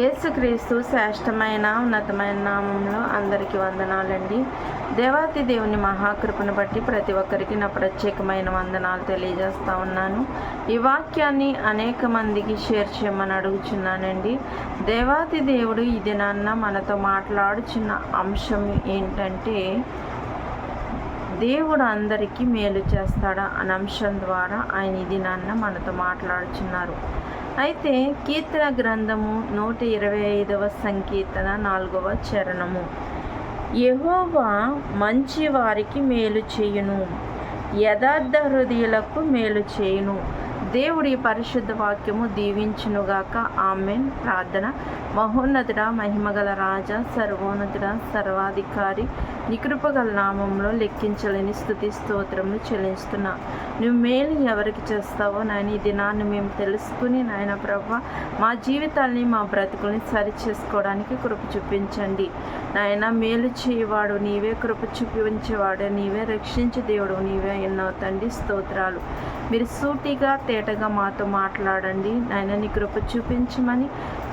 యేసుక్రీస్తు శ్రేష్టమైన ఉన్నతమైన నామంలో అందరికీ వందనాలండి. దేవాతి దేవుని మహాకృపను బట్టి ప్రతి ఒక్కరికి నా ప్రత్యేకమైన వందనాలు తెలియజేస్తూ ఉన్నాను. ఈ వాక్యాన్ని అనేక మందికి షేర్ చేయమని అడుగుచున్నానండి. దేవాతి దేవుడు ఈ దినాన్న మనతో మాట్లాడుచున్న అంశం ఏంటంటే, దేవుడు అందరికీ మేలు చేస్తాడా అనే అంశం ద్వారా ఆయన ఈ దినాన్న మనతో మాట్లాడుచున్నారు. అయితే కీర్తన గ్రంథము 125వ సంకీర్తన 4వ చరణము, యెహోవా మంచి వారికి మేలు చేయును, యథార్థ హృదయులకు మేలు చేయును. దేవుడి పరిశుద్ధ వాక్యము దీవించునుగాక. ఆమెన్. ప్రార్థన. మహోన్నతుడ, మహిమగల రాజా, సర్వోన్నతుడ, సర్వాధికారి, నీ కృపగల నామంలో లెక్కించలేని స్తుతి స్తోత్రములు చెల్లిస్తున్నా. నువ్వు మేలు ఎవరికి చేస్తావో నాయన ఈ దినాన్ని మేము తెలుసుకుని నాయన ప్రభువా మా జీవితాల్ని మా బ్రతుకుల్ని సరి చేసుకోవడానికి కృప చూపించండి నాయన. మేలు చేయవాడు నీవే, కృప చూపించేవాడు నీవే, రక్షించే దేవుడు నీవే. ఎన్నో తండ్రి స్తోత్రాలు. మీరు సూటిగా తేటగా మాతో మాట్లాడండి నాయన. నీ కృప చూపించమని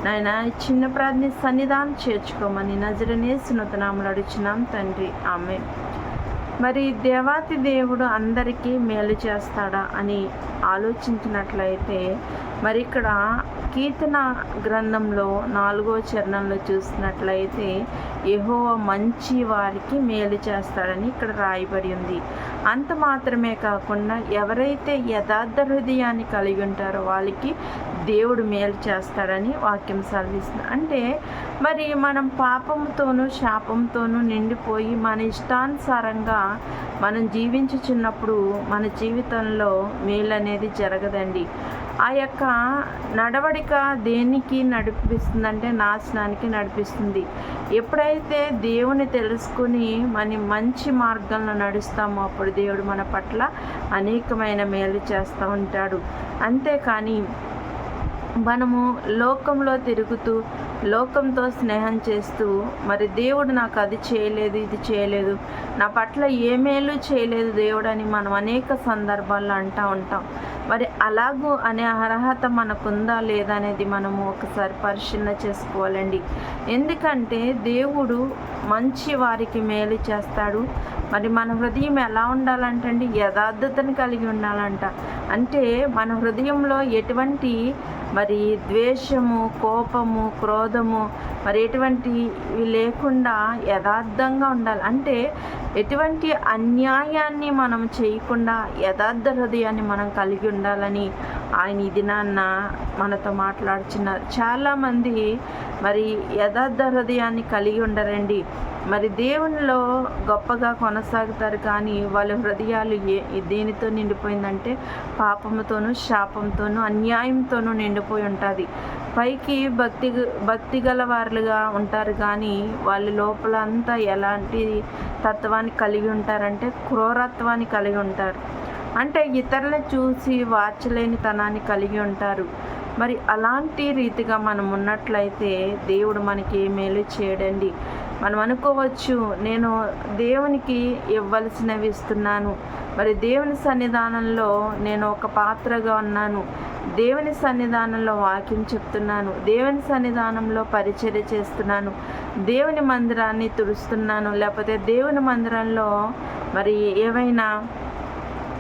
నాయన చిన్న ప్రార్థన సన్నిధానం చేర్చుకోమని నజరేయుసు నామములో అడుగుచున్నాం తండ్రి. ఆమేన్. మరి దేవాతి దేవుడు అందరికీ మేలు చేస్తాడా అని ఆలోచించినట్లయితే, మరి ఇక్కడ కీర్తన గ్రంథంలో 4వ చరణంలో చూసినట్లయితే యెహోవా మంచి వారికి మేలు చేస్తాడని ఇక్కడ రాయబడి ఉంది. అంత మాత్రమే కాకుండా ఎవరైతే యథార్థ హృదయాన్ని కలిగి ఉంటారో వాళ్ళకి దేవుడు మేలు చేస్తాడని వాక్యం సెలవిస్తుంది. అంటే మరి మనం పాపంతోనూ శాపంతోనూ నిండిపోయి మన ఇష్టానుసారంగా మనం జీవించుచున్నప్పుడు మన జీవితంలో మేలు అనేది జరగదండి. ఆ యొక్క నడవడిక దేనికి నడిపిస్తుందంటే నాశనానికి నడిపిస్తుంది. ఎప్పుడైతే దేవుని తెలుసుకుని మన మంచి మార్గంలో నడుస్తామో అప్పుడు దేవుడు మన పట్ల అనేకమైన మేలు చేస్తూ ఉంటాడు. అంతేకాని మనము లోకంలో తిరుగుతూ లోకంతో స్నేహం చేస్తూ మరి దేవుడు నాకు అది చేయలేదు, ఇది చేయలేదు, నా పట్ల ఏ మేలు చేయలేదు దేవుడు అని మనం అనేక సందర్భాల్లో అంటూ ఉంటాం. మరి అలాగూ అనే అర్హత మనకుందా లేదా అనేది మనము ఒకసారి పరిశీలన చేసుకోవాలండి. ఎందుకంటే దేవుడు మంచి వారికి మేలు చేస్తాడు. మరి మన హృదయం ఎలా ఉండాలంటే అండి, యథార్థతను కలిగి ఉండాలంట. అంటే మన హృదయంలో ఎటువంటి మరి ద్వేషము, కోపము, క్రోధము మరి ఎటువంటివి లేకుండా యథార్థంగా ఉండాలి. అంటే ఎటువంటి అన్యాయాన్ని మనం చేయకుండా యథార్థ హృదయాన్ని మనం కలిగి ఉండాలని ఆయన ఈ దినాన్న మనతో మాట్లాడుచున్నారు. చాలామంది మరి యథార్థ హృదయాన్ని కలిగి ఉండరండి. మరి దేవునిలో గొప్పగా కొనసాగుతారు, కానీ వాళ్ళ హృదయాలు దేనితో నిండిపోయిందంటే పాపముతోనూ శాపంతోనూ అన్యాయంతోనూ నిండిపోయి ఉంటుంది. పైకి భక్తి గల వారులుగా ఉంటారు, కానీ వాళ్ళ లోపల అంతా ఎలాంటి తత్వాన్ని కలిగి ఉంటారంటే క్రూరత్వాన్ని కలిగి ఉంటారు. అంటే ఇతరులను చూసి వార్చలేని తనాన్ని కలిగి ఉంటారు. మరి అలాంటి రీతిగా మనం ఉన్నట్లయితే దేవుడు మనకి ఏ మేలు చేయడండి. మనం అనుకోవచ్చు, నేను దేవునికి ఇవ్వాల్సినవి ఇస్తున్నాను, మరి దేవుని సన్నిధానంలో నేను ఒక పాత్రగా ఉన్నాను, దేవుని సన్నిధానంలో వాక్యం చెప్తున్నాను, దేవుని సన్నిధానంలో పరిచర్య చేస్తున్నాను, దేవుని మందిరాన్ని తుడుస్తున్నాను, లేకపోతే దేవుని మందిరంలో మరి ఏవైనా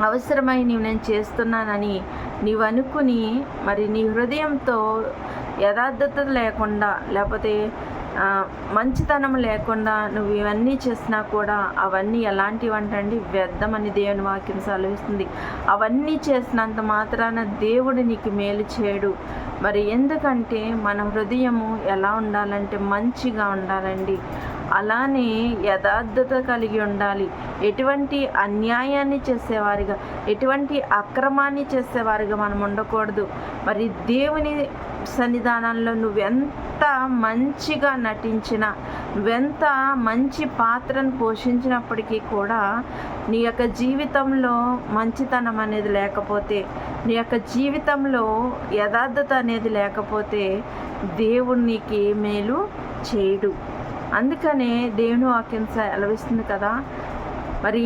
అవసరమై నేను చేస్తున్నానని నీవు అనుకుని మరి నీ హృదయంతో యథార్థత లేకుండా లేకపోతే మంచితనం లేకుండా నువ్వు ఇవన్నీ చేసినా కూడా అవన్నీ ఎలాంటివి అంటండి, వ్యర్థమని దేవుని వాక్యం సెలవిస్తుంది. అవన్నీ చేసినంత మాత్రాన దేవుడు నీకు మేలు చేయడు. మరి ఎందుకంటే మన హృదయము ఎలా ఉండాలంటే మంచిగా ఉండాలండి. అలానే యథార్థత కలిగి ఉండాలి. ఎటువంటి అన్యాయాన్ని చేసేవారిగా, ఎటువంటి అక్రమాన్ని చేసేవారిగా మనం ఉండకూడదు. మరి దేవుని సన్నిధానంలో నువ్వెంత మంచిగా నటించినా, నువ్వెంత మంచి పాత్రను పోషించినప్పటికీ కూడా నీ యొక్క జీవితంలో మంచితనం అనేది లేకపోతే, నీ యొక్క జీవితంలో యథార్థత అనేది లేకపోతే దేవుడు నీకు ఏ మేలు చేయడు. అందుకనే దేవుని వాక్యం సెలవిస్తుంది కదా, మరి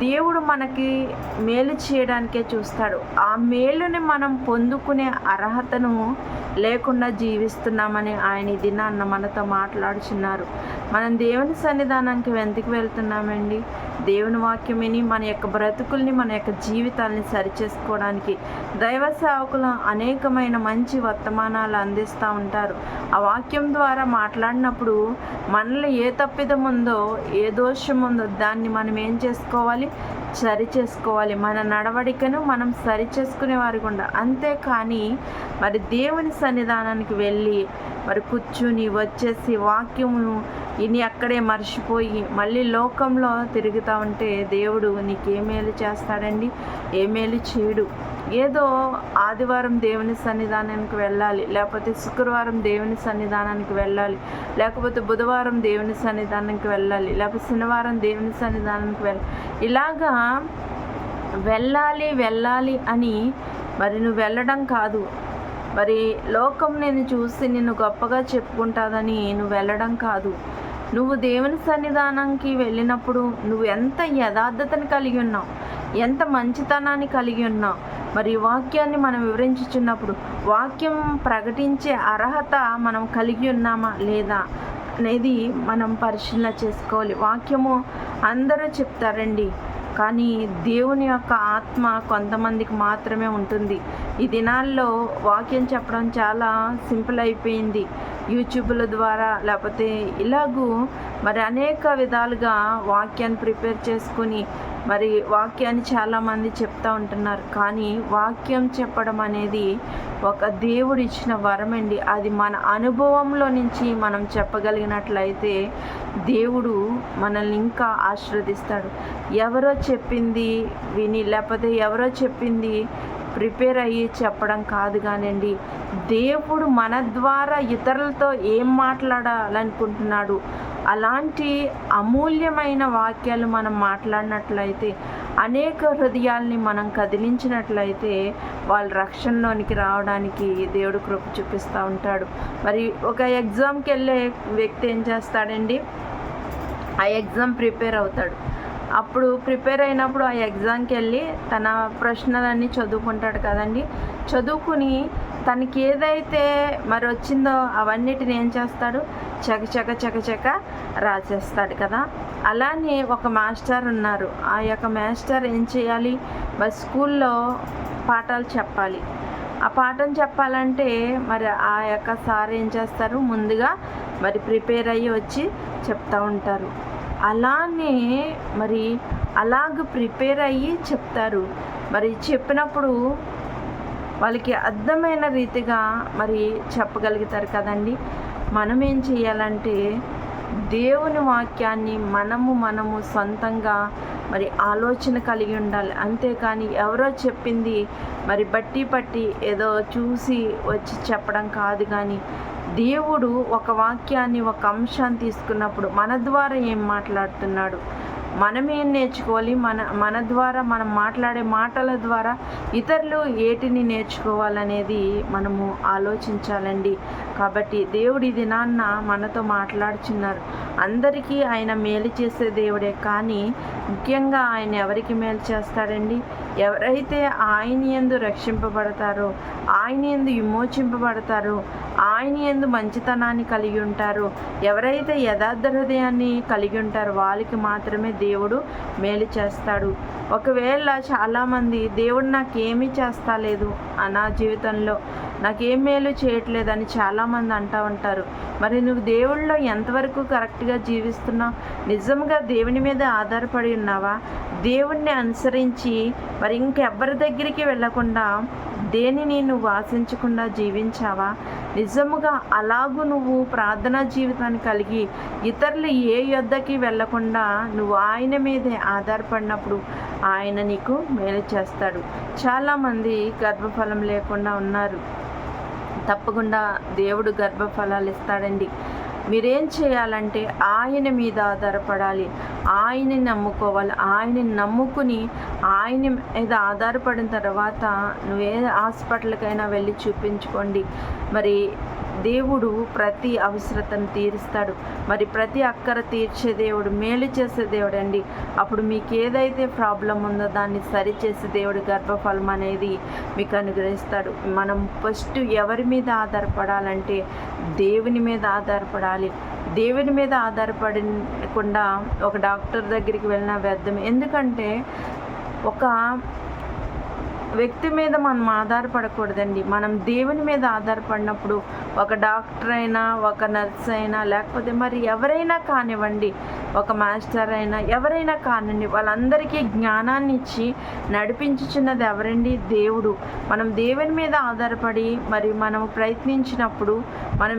దేవుడు మనకి మేలు చేయడానికే చూస్తాడు. ఆ మేలుని మనం పొందుకునే అర్హతను లేకుండా జీవిస్తున్నామని ఆయన ఈ దినాన్న మనతో మాట్లాడుచున్నారు. మనం దేవుని సన్నిధానానికి ఎందుకు వెళ్తున్నామండి? దేవుని వాక్యం విని మన యొక్క బ్రతుకుల్ని, మన యొక్క జీవితాలని సరిచేసుకోవడానికి. దైవ సేవకులు అనేకమైన మంచి వర్తమానాలు అందిస్తూ ఉంటారు. ఆ వాక్యం ద్వారా మాట్లాడినప్పుడు మనలో ఏ తప్పిదం ఉందో, ఏ దోషం ఉందో దాన్ని మనం ఏం చేసుకోవాలి? సరి చేసుకోవాలి. మన నడవడికను మనం సరి చేసుకునే వారికి ఉండాలి. అంతేకాని మరి దేవుని సన్నిధానానికి వెళ్ళి మరి కూర్చుని వచ్చేసి వాక్యమును ఇని అక్కడే మర్చిపోయి మళ్ళీ లోకంలో తిరుగుతూ ఉంటే దేవుడు నీకు ఏ మేలు చేస్తాడండి? ఏ మేలు చేయడు. ఏదో ఆదివారం దేవుని సన్నిధానానికి వెళ్ళాలి, లేకపోతే శుక్రవారం దేవుని సన్నిధానానికి వెళ్ళాలి, లేకపోతే బుధవారం దేవుని సన్నిధానానికి వెళ్ళాలి, లేకపోతే శనివారం దేవుని సన్నిధానానికి వెళ్ళాలి. ఇలాగా వెళ్ళాలి అని మరి నువ్వు వెళ్ళడం కాదు. మరి లోకం నేను చూసి నిన్ను గొప్పగా చెప్పుకుంటాదని నువ్వు వెళ్ళడం కాదు. నువ్వు దేవుని సన్నిధానానికి వెళ్ళినప్పుడు నువ్వు ఎంత యథార్థతను కలిగి ఉన్నావు, ఎంత మంచితనాన్ని కలిగి ఉన్నావు. మరి వాక్యాన్ని మనం వివరించుచున్నప్పుడు వాక్యం ప్రకటించే అర్హత మనం కలిగి ఉన్నామా లేదా అనేది మనం పరిశీలన చేసుకోవాలి. వాక్యము అందరూ చెప్తారండి, కానీ దేవుని యొక్క ఆత్మ కొంతమందికి మాత్రమే ఉంటుంది. ఈ దినాల్లో వాక్యం చెప్పడం చాలా సింపుల్ అయిపోయింది. యూట్యూబ్ల ద్వారా లేకపోతే ఇలాగూ మరి అనేక విధాలుగా వాక్యాన్ని ప్రిపేర్ చేసుకుని మరి వాక్యాన్ని చాలామంది చెప్తూ ఉంటున్నారు. కానీ వాక్యం చెప్పడం అనేది ఒక దేవుడు ఇచ్చిన వరం అండి. అది మన అనుభవంలో నుంచి మనం చెప్పగలిగినట్లయితే దేవుడు మనల్ని ఇంకా ఆశీర్వదిస్తాడు. ఎవరో చెప్పింది విని లేకపోతే ఎవరో చెప్పింది ప్రిపేర్ అయ్యి చెప్పడం కాదు కానండి, దేవుడు మన ద్వారా ఇతరులతో ఏం మాట్లాడాలనుకుంటున్నాడు అలాంటి అమూల్యమైన వాక్యాలు మనం మాట్లాడినట్లయితే, అనేక హృదయాల్ని మనం కదిలించినట్లయితే వాళ్ళ రక్షణలోనికి రావడానికి దేవుడు కృప చూపిస్తూ ఉంటాడు. మరి ఒక ఎగ్జామ్కి వెళ్ళే వ్యక్తి ఏం చేస్తాడండి? ఆ ఎగ్జామ్ ప్రిపేర్ అవుతాడు. అప్పుడు ప్రిపేర్ అయినప్పుడు ఆ ఎగ్జామ్కి వెళ్ళి తన ప్రశ్నలన్నీ చదువుకుంటాడు కదండి. చదువుకుని తనకి ఏదైతే మరి వచ్చిందో అవన్నిటిని ఏం చేస్తాడు? చకచక రాసేస్తాడు కదా. అలానే ఒక మాస్టర్ ఉన్నారు. ఆ యొక్క మాస్టర్ ఏం చేయాలి? మరి స్కూల్లో పాఠాలు చెప్పాలి. ఆ పాఠం చెప్పాలంటే మరి ఆ యొక్క సార్ ఏం చేస్తారు? ముందుగా మరి ప్రిపేర్ అయ్యి వచ్చి చెప్తూ ఉంటారు. అలానే మరి అలాగ ప్రిపేర్ అయ్యి చెప్తారు. మరి చెప్పినప్పుడు వాళ్ళకి అర్థమైన రీతిగా మరి చెప్పగలుగుతారు కదండి. మనం ఏం చేయాలంటే దేవుని వాక్యాన్ని మనము సొంతంగా మరి ఆలోచన కలిగి ఉండాలి. అంతేకాని ఎవరో చెప్పింది మరి పట్టి ఏదో చూసి వచ్చి చెప్పడం కాదు. కానీ దేవుడు ఒక వాక్యాన్ని, ఒక అంశాన్ని తీసుకున్నప్పుడు మన ద్వారా ఏం మాట్లాడుతున్నాడు, మనం ఏం నేర్చుకోవాలి, మన ద్వారా మనం మాట్లాడే మాటల ద్వారా ఇతరులు ఏటిని నేర్చుకోవాలనేది మనము ఆలోచించాలండి. కాబట్టి దేవుడి దినాన్న మనతో మాట్లాడుచున్నారు. అందరికీ ఆయన మేలు చేసే దేవుడే, కానీ ముఖ్యంగా ఆయన ఎవరికి మేలు చేస్తాడండి? ఎవరైతే ఆయన యందు రక్షింపబడతారో, ఆయన యందు విమోచింపబడతారో, ఆయన యందు మంచితనాన్ని కలిగి ఉంటారో, ఎవరైతే యథార్థ హృదయాన్ని కలిగి ఉంటారో వాళ్ళకి మాత్రమే దేవుడు మేలు చేస్తాడు. ఒకవేళ చాలామంది దేవుడు నాకేమీ చేస్తలేదు, నా జీవితంలో నాకేం మేలు చేయట్లేదని చాలామంది అంటూ ఉంటారు. మరి నువ్వు దేవుళ్ళలో ఎంతవరకు కరెక్ట్గా జీవిస్తున్నావు? నిజంగా దేవుని మీద ఆధారపడి ఉన్నావా? దేవుణ్ణి అనుసరించి మరి ఇంకెవ్వరి దగ్గరికి వెళ్ళకుండా దేనిని నువ్వు ఆశించకుండా జీవించావా? నిజముగా అలాగూ నువ్వు ప్రార్థనా జీవితాన్ని కలిగి ఇతరులు ఏ యొద్దకి వెళ్ళకుండా నువ్వు ఆయన మీదే ఆధారపడినప్పుడు ఆయన నీకు మేలు చేస్తాడు. చాలామంది గర్భఫలం లేకుండా ఉన్నారు. తప్పకుండా దేవుడు గర్భఫలాలు ఇస్తాడండి. మీరేం చేయాలంటే ఆయన మీద ఆధారపడాలి, ఆయన్ని నమ్ముకోవాలి. ఆయన్ని నమ్ముకుని ఆయన మీద ఆధారపడిన తర్వాత నువ్వే హాస్పిటల్కైనా వెళ్ళి చూపించుకోండి. మరి దేవుడు ప్రతి అవసరతను తీరుస్తాడు. మరి ప్రతి అక్కర తీర్చే దేవుడు, మేలు చేసే దేవుడు అండి. అప్పుడు మీకు ఏదైతే ప్రాబ్లం ఉందో దాన్ని సరిచేసి దేవుడు గర్భఫలం అనేది మీకు అనుగ్రహిస్తాడు. మనం ఫస్ట్ ఎవరి మీద ఆధారపడాలంటే దేవుని మీద ఆధారపడాలి. దేవుని మీద ఆధారపడకుండా ఒక డాక్టర్ దగ్గరికి వెళ్ళిన వ్యర్థం. ఎందుకంటే ఒక వ్యక్తి మీద మనం ఆధారపడకూడదండి. మనం దేవుని మీద ఆధారపడినప్పుడు ఒక డాక్టర్ అయినా, ఒక నర్స్ అయినా, లేకపోతే మరి ఎవరైనా కానివ్వండి, ఒక మాస్టర్ అయినా, ఎవరైనా కానివ్వండి, వాళ్ళందరికీ జ్ఞానాన్ని ఇచ్చి నడిపించుచున్నది ఎవరండి? దేవుడు. మనం దేవుని మీద ఆధారపడి మరి మనం ప్రయత్నించినప్పుడు మనం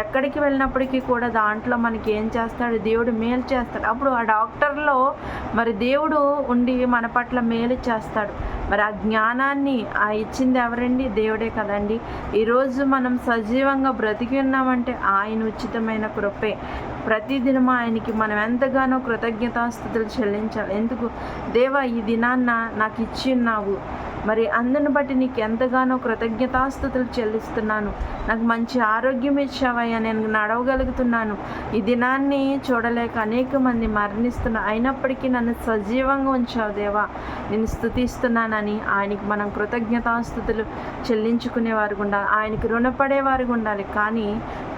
ఎక్కడికి వెళ్ళినప్పటికీ కూడా దాంట్లో మనకి ఏం చేస్తాడు? దేవుడు మేలు చేస్తాడు. అప్పుడు ఆ డాక్టర్లో మరి దేవుడు ఉండి మన పట్ల మేలు చేస్తాడు. మరి ఆ జ్ఞానాన్ని ఇచ్చింది ఎవరండి? దేవుడే కదండి. ఈరోజు మనం సజీవంగా బ్రతికి ఉన్నామంటే ఆయన ఉచితమైన కృపే. ప్రతిదినం ఆయనకి మనం ఎంతగానో కృతజ్ఞతాస్తుతులు చెల్లించాలి. ఎందుకు? దేవా, ఈ దినాన్న నాకు ఇచ్చి ఉన్నావు, మరి అందుని బట్టి నీకు ఎంతగానో కృతజ్ఞతాస్తుతులు చెల్లిస్తున్నాను. నాకు మంచి ఆరోగ్యం ఇచ్చావయ్యా, నేను నడవగలుగుతున్నాను. ఈ దినాన్ని చూడలేక అనేక మంది మరణిస్తున్నా, అయినప్పటికీ నన్ను సజీవంగా ఉంచావు దేవా, నేను స్తుతిస్తున్నానని ఆయనకి మనం కృతజ్ఞతాస్తుతులు చెల్లించుకునేవారు ఉండాలి. ఆయనకి రుణపడేవారు ఉండాలి. కానీ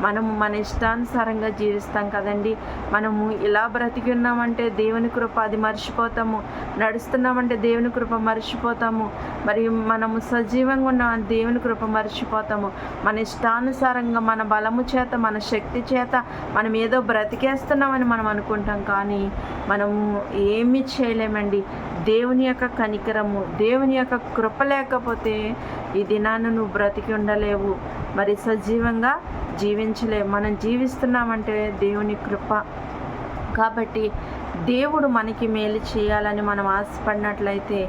మనము మన ఇష్టానుసారంగా జీవిస్తాం కదండి. మనము ఇలా బ్రతికి ఉన్నామంటే దేవుని కృప అది మర్చిపోతాము, నడుస్తున్నామంటే దేవుని కృప మర్చిపోతాము, మరి మనము సజీవంగా ఉన్న దేవుని కృప మర్చిపోతాము. మన ఇష్టానుసారంగా మన బలము చేత, మన శక్తి చేత మనం ఏదో బ్రతికేస్తున్నామని మనం అనుకుంటాం. కానీ మనము ఏమీ చేయలేమండి. దేవుని యొక్క కనికరము, దేవుని యొక్క కృప లేకపోతే ఈ దినాన్ని నువ్వు బ్రతికి ఉండలేవు, మరి సజీవంగా జీవించలేవు. మనం జీవిస్తున్నామంటే దేవుని కృప. కాబట్టి దేవుడు మనకి మేలు చేయాలని మనం ఆశపడినట్లయితే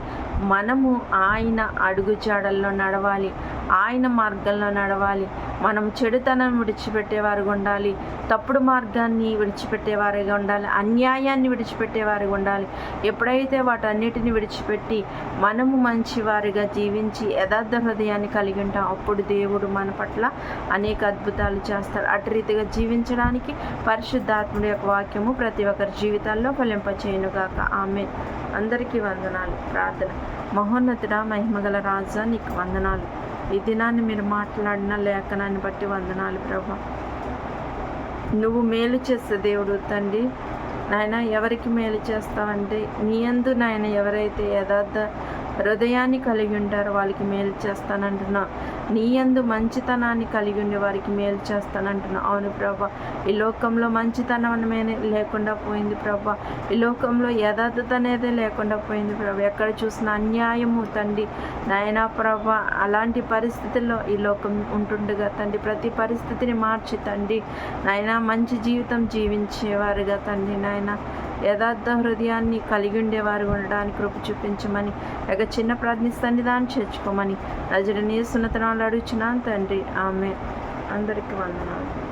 మనము ఆయన అడుగుజాడల్లో నడవాలి, ఆయన మార్గంలో నడవాలి. మనం చెడుతనం విడిచిపెట్టేవారుగా ఉండాలి, తప్పుడు మార్గాన్ని విడిచిపెట్టేవారుగా ఉండాలి, అన్యాయాన్ని విడిచిపెట్టేవారుగా ఉండాలి. ఎప్పుడైతే వాటన్నిటిని విడిచిపెట్టి మనము మంచివారిగా జీవించి యథార్థ హృదయాన్ని కలిగి ఉంటాం, అప్పుడు దేవుడు మన పట్ల అనేక అద్భుతాలు చేస్తాడు. అటు రీతిగా జీవించడానికి పరిశుద్ధాత్ముడి యొక్క వాక్యము ప్రతి ఒక్కరి జీవితాల్లో ఫలింపచేయునుగాక. ఆమేన్. అందరికీ వందనాలు. ప్రార్థన. మహోన్నతుడా, మహిమగల రాజా, నీకు వందనాలు. ఈ దినాన్ని మీరు మాట్లాడిన లేఖనాన్ని బట్టి వందనాలు ప్రభా. నువ్వు మేలు చేసే దేవుడు తండ్రి. నాయన, ఎవరికి మేలు చేస్తావంటే నీ యందు నాయన ఎవరైతే యథార్థ హృదయాన్ని కలిగి ఉంటారో వాళ్ళకి మేలు చేస్తానంటున్నా. నీ యందు మంచితనాన్ని కలిగి ఉండే వారికి మేలు చేస్తానంటున్నా. అవును ప్రభా, ఈ లోకంలో మంచితనం అనేది లేకుండా పోయింది ప్రభా. ఈ లోకంలో యథార్థత అనేది లేకుండా పోయింది ప్రభా. ఎక్కడ చూసినా అన్యాయము తండ్రి నాయనా ప్రభా. అలాంటి పరిస్థితుల్లో ఈ లోకం ఉంటుండగా తండ్రి ప్రతి పరిస్థితిని మార్చి తండ్రి నాయన మంచి జీవితం జీవించేవారుగా తండ్రి నాయన యథార్థ హృదయాన్ని కలిగి ఉండేవారు ఉండడానికి కృప చూపించమని ఇక చిన్న ప్రార్థిస్తాన్ని దాన్ని చేర్చుకోమని నజరేయుని యేసు నామములో అడుగుచున్నాను తండ్రి. ఆమేన్. అందరికీ వందనాలు.